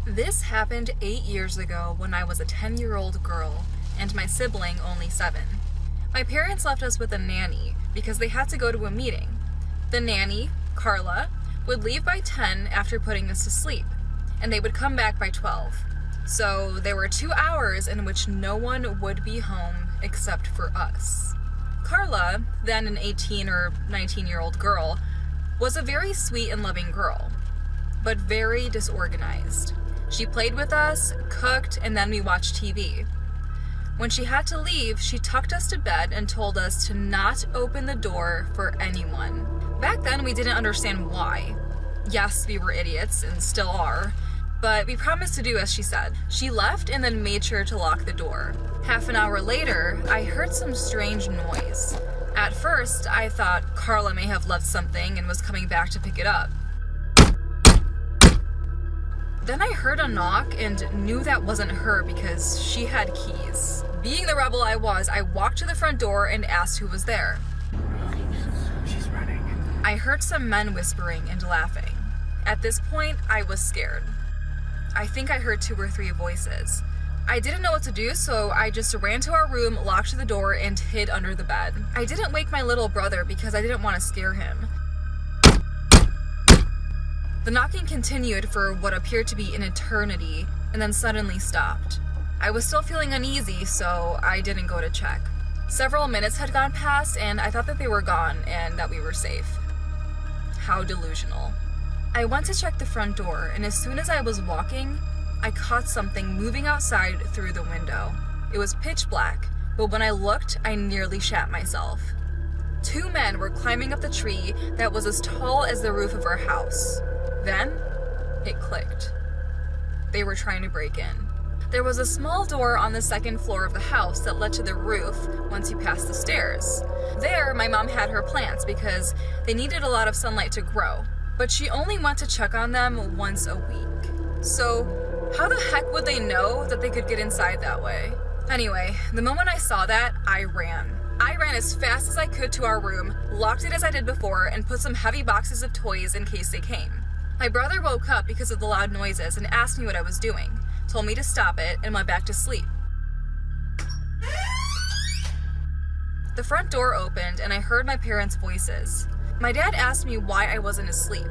This happened 8 years ago when I was a 10-year-old girl and my sibling only 7. My parents left us with a nanny because they had to go to a meeting. The nanny, Carla, would leave by 10 after putting us to sleep, and they would come back by 12. So there were 2 hours in which no one would be home except for us. Carla, then an 18 or 19-year-old girl, was a very sweet and loving girl, but very disorganized. She played with us, cooked, and then we watched TV. When she had to leave, she tucked us to bed and told us to not open the door for anyone. Back then, we didn't understand why. Yes, we were idiots, and still are, but we promised to do as she said. She left and then made sure to lock the door. Half an hour later, I heard some strange noise. At first, I thought Carla may have left something and was coming back to pick it up. Then I heard a knock and knew that wasn't her because she had keys. Being the rebel I was, I walked to the front door and asked who was there. She's running. I heard some men whispering and laughing. At this point, I was scared. I think I heard 2 or 3 voices. I didn't know what to do, so I just ran to our room, locked the door, and hid under the bed. I didn't wake my little brother because I didn't want to scare him. The knocking continued for what appeared to be an eternity, and then suddenly stopped. I was still feeling uneasy, so I didn't go to check. Several minutes had gone past, and I thought that they were gone and that we were safe. How delusional. I went to check the front door, and as soon as I was walking, I caught something moving outside through the window. It was pitch black, but when I looked, I nearly shat myself. 2 men were climbing up the tree that was as tall as the roof of our house. Then, it clicked. They were trying to break in. There was a small door on the 2nd floor of the house that led to the roof once you passed the stairs. There, my mom had her plants because they needed a lot of sunlight to grow, but she only went to check on them once a week. So, how the heck would they know that they could get inside that way? Anyway, the moment I saw that, I ran. I ran as fast as I could to our room, locked it as I did before, and put some heavy boxes of toys in case they came. My brother woke up because of the loud noises and asked me what I was doing, told me to stop it, and went back to sleep. The front door opened and I heard my parents' voices. My dad asked me why I wasn't asleep,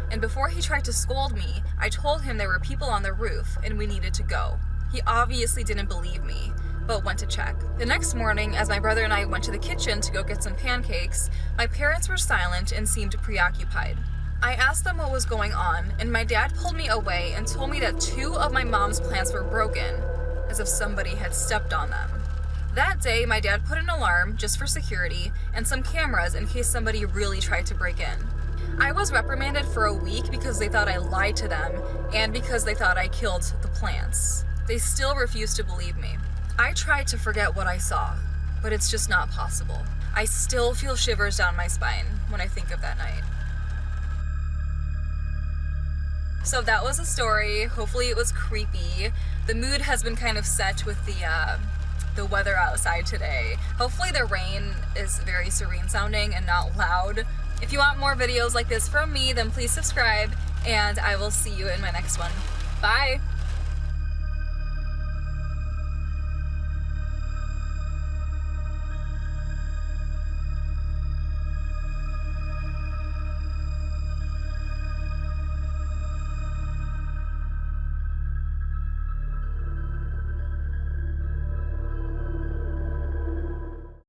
and before he tried to scold me, I told him there were people on the roof and we needed to go. He obviously didn't believe me, but went to check. The next morning, as my brother and I went to the kitchen to go get some pancakes, my parents were silent and seemed preoccupied. I asked them what was going on, and my dad pulled me away and told me that 2 of my mom's plants were broken, as if somebody had stepped on them. That day, my dad put an alarm, just for security, and some cameras in case somebody really tried to break in. I was reprimanded for a week because they thought I lied to them, and because they thought I killed the plants. They still refused to believe me. I tried to forget what I saw, but it's just not possible. I still feel shivers down my spine when I think of that night. So that was a story. Hopefully it was creepy. The mood has been kind of set with the weather outside today. Hopefully the rain is very serene sounding and not loud. If you want more videos like this from me, then please subscribe, and I will see you in my next one. Bye!